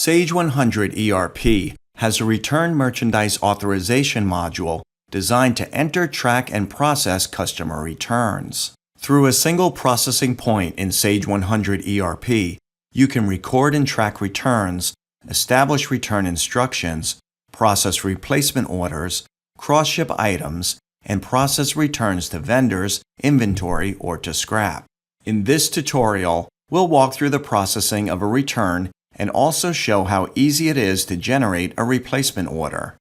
Sage 100 ERP has a Return Merchandise Authorization module designed to enter, track, and process customer returns. Through a single processing point in Sage 100 ERP, you can record and track returns, establish return instructions, process replacement orders, cross-ship items, and process returns to vendors, inventory, or to scrap. In this tutorial, we'll walk through the processing of a return and also show how easy it is to generate a replacement order.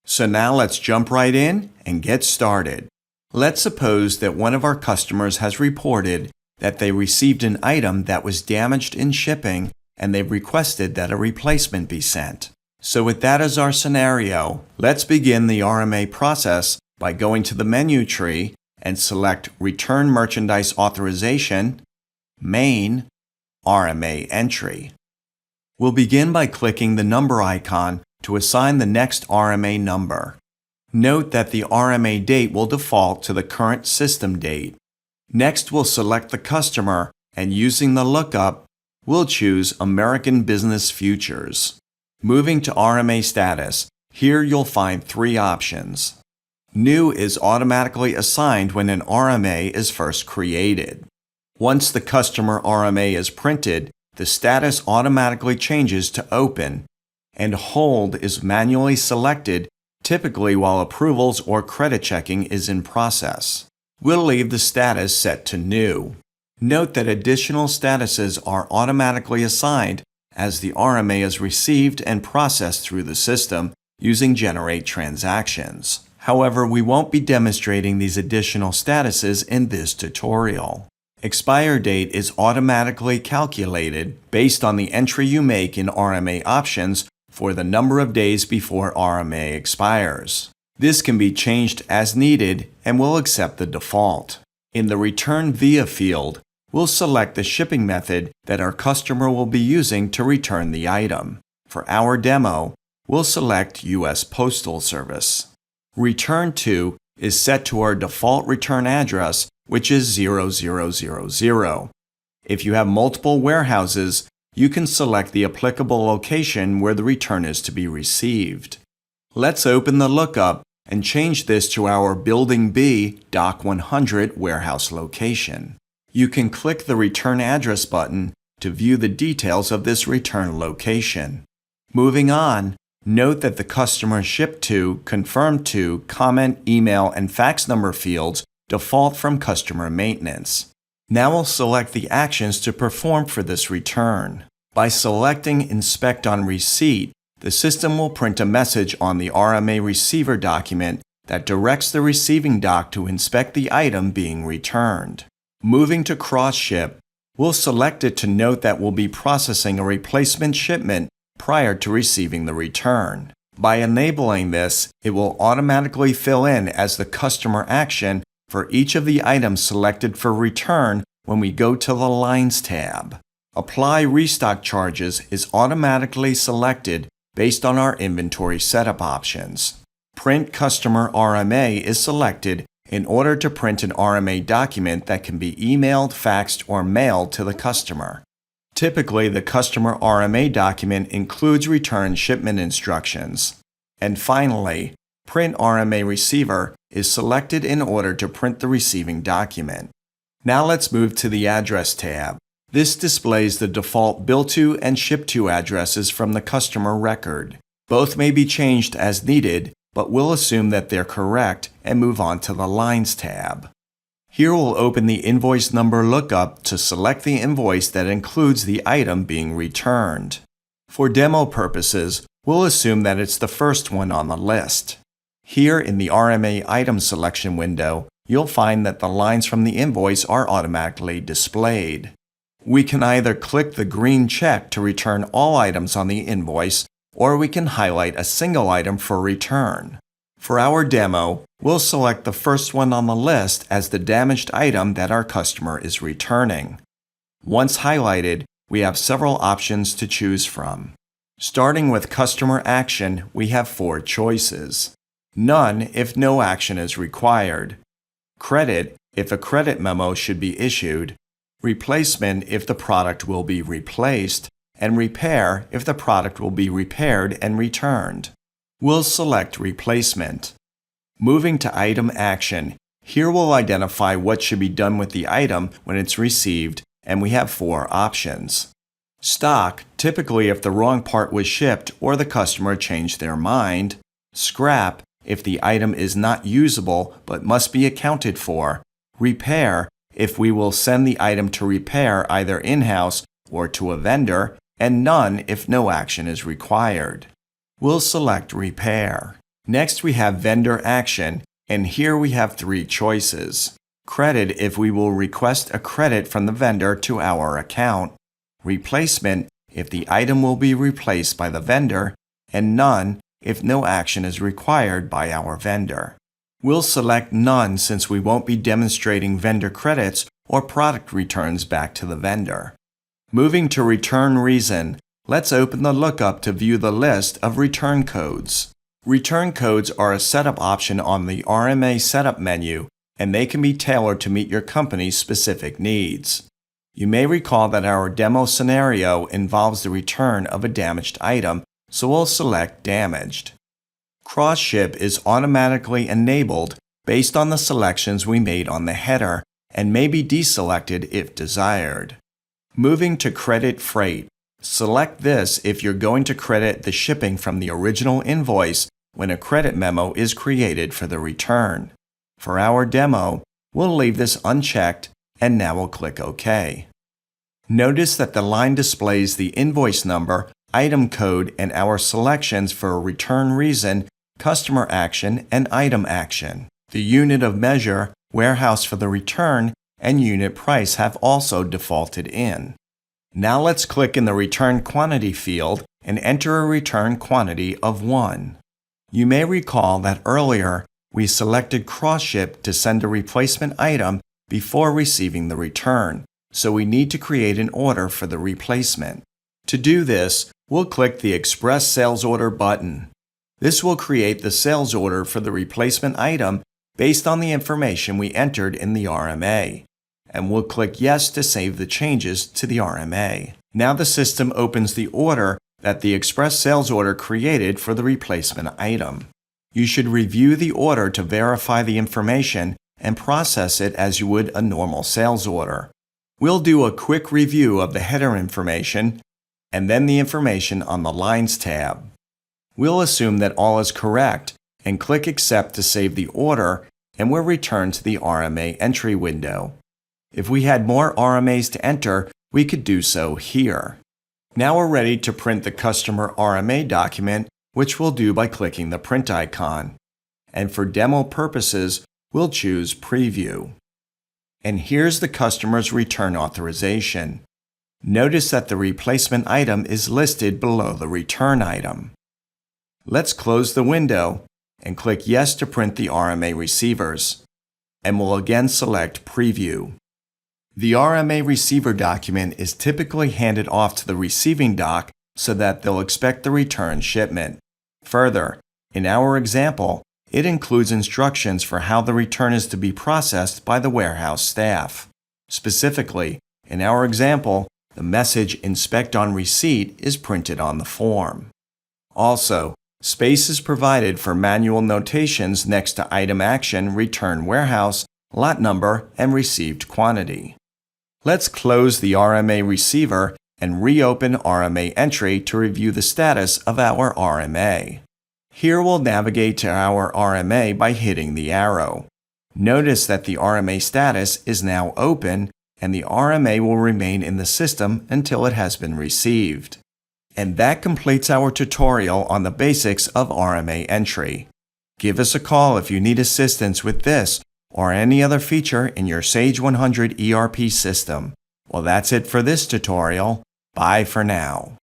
So now let's jump right in and get started. Let's suppose that one of our customers has reported that they received an item that was damaged in shipping and they've requested that a replacement be sent. So with that as our scenario, let's begin the RMA process by going to the menu tree and select Return Merchandise Authorization, Main, RMA Entry. We'll begin by clicking the number icon to assign the next RMA number. Note that the RMA date will default to the current system date. Next, we'll select the customer, and using the lookup, we'll choose American Business Futures. Moving to RMA status, here you'll find three options. New is automatically assigned when an RMA is first created. Once the customer RMA is printed, the status automatically changes to Open, and Hold is manually selected, typically while approvals or credit checking is in process. We'll leave the status set to New. Note that additional statuses are automatically assigned as the RMA is received and processed through the system using Generate Transactions. However, we won't be demonstrating these additional statuses in this tutorial. Expire date is automatically calculated based on the entry you make in RMA options for the number of days before RMA expires. This can be changed as needed and we'll accept the default. In the Return Via field, we'll select the shipping method that our customer will be using to return the item. For our demo, we'll select U.S. Postal Service. Return to is set to our default return address, which is 0000. If you have multiple warehouses, you can select the applicable location where the return is to be received. Let's open the lookup and change this to our Building B, Dock 100 warehouse location. You can click the Return Address button to view the details of this return location. Moving on, note that the Customer Shipped to, Confirmed to, Comment, Email, and Fax number fields default from Customer Maintenance. Now we'll select the actions to perform for this return. By selecting Inspect on Receipt, the system will print a message on the RMA receiver document that directs the receiving dock to inspect the item being returned. Moving to Cross-Ship, we'll select it to note that we'll be processing a replacement shipment prior to receiving the return. By enabling this, it will automatically fill in as the customer action for each of the items selected for return when we go to the Lines tab. Apply Restock Charges is automatically selected based on our inventory setup options. Print Customer RMA is selected in order to print an RMA document that can be emailed, faxed, or mailed to the customer. Typically, the customer RMA document includes return shipment instructions. And finally, Print RMA Receiver is selected in order to print the receiving document. Now let's move to the Address tab. This displays the default Bill to and Ship to addresses from the customer record. Both may be changed as needed, but we'll assume that they're correct and move on to the Lines tab. Here we'll open the invoice number lookup to select the invoice that includes the item being returned. For demo purposes, we'll assume that it's the first one on the list. Here in the RMA item selection window, you'll find that the lines from the invoice are automatically displayed. We can either click the green check to return all items on the invoice, or we can highlight a single item for return. For our demo, we'll select the first one on the list as the damaged item that our customer is returning. Once highlighted, we have several options to choose from. Starting with Customer Action, we have 4 choices. None if no action is required. Credit if a credit memo should be issued. Replacement if the product will be replaced. and repair if the product will be repaired and returned. We'll select replacement. Moving to item action, here we'll identify what should be done with the item when it's received, and we have 4 options. Stock, typically if the wrong part was shipped or the customer changed their mind. Scrap, if the item is not usable but must be accounted for. Repair, if we will send the item to repair either in-house or to a vendor, and none if no action is required. We'll select repair. Next we have vendor action, and here we have 3 choices. Credit if we will request a credit from the vendor to our account. Replacement if the item will be replaced by the vendor, and none if no action is required by our vendor. We'll select none since we won't be demonstrating vendor credits or product returns back to the vendor. Moving to return reason, let's open the lookup to view the list of return codes. Return codes are a setup option on the RMA setup menu, and they can be tailored to meet your company's specific needs. You may recall that our demo scenario involves the return of a damaged item, so we'll select damaged. Cross-ship is automatically enabled based on the selections we made on the header and may be deselected if desired. Moving to credit freight, select this if you're going to credit the shipping from the original invoice when a credit memo is created for the return. For our demo, we'll leave this unchecked, and now we'll click OK. Notice that the line displays the invoice number, item code, and our selections for return reason, customer action, and item action. The unit of measure, warehouse for the return, and unit price have also defaulted in. Now let's click in the return quantity field and enter a return quantity of 1. You may recall that earlier we selected cross-ship to send a replacement item before receiving the return, so we need to create an order for the replacement. To do this, we'll click the Express Sales Order button. This will create the sales order for the replacement item based on the information we entered in the RMA, and we'll click Yes to save the changes to the RMA. Now the system opens the order that the Express Sales Order created for the replacement item. You should review the order to verify the information and process it as you would a normal sales order. We'll do a quick review of the header information and then the information on the Lines tab. We'll assume that all is correct and click Accept to save the order, and we'll return to the RMA entry window. If we had more RMAs to enter, we could do so here. Now we're ready to print the customer RMA document, which we'll do by clicking the print icon. And for demo purposes, we'll choose Preview. And here's the customer's return authorization. Notice that the replacement item is listed below the return item. Let's close the window and click Yes to print the RMA receivers. And we'll again select Preview. The RMA receiver document is typically handed off to the receiving dock so that they'll expect the return shipment. Further, in our example, it includes instructions for how the return is to be processed by the warehouse staff. Specifically, in our example, the message Inspect on Receipt is printed on the form. Also, space is provided for manual notations next to item action, return warehouse, lot number, and received quantity. Let's close the RMA receiver and reopen RMA entry to review the status of our RMA. Here we'll navigate to our RMA by hitting the arrow. Notice that the RMA status is now open, and the RMA will remain in the system until it has been received. And that completes our tutorial on the basics of RMA entry. Give us a call if you need assistance with this or any other feature in your Sage 100 ERP system. Well, that's it for this tutorial. Bye for now.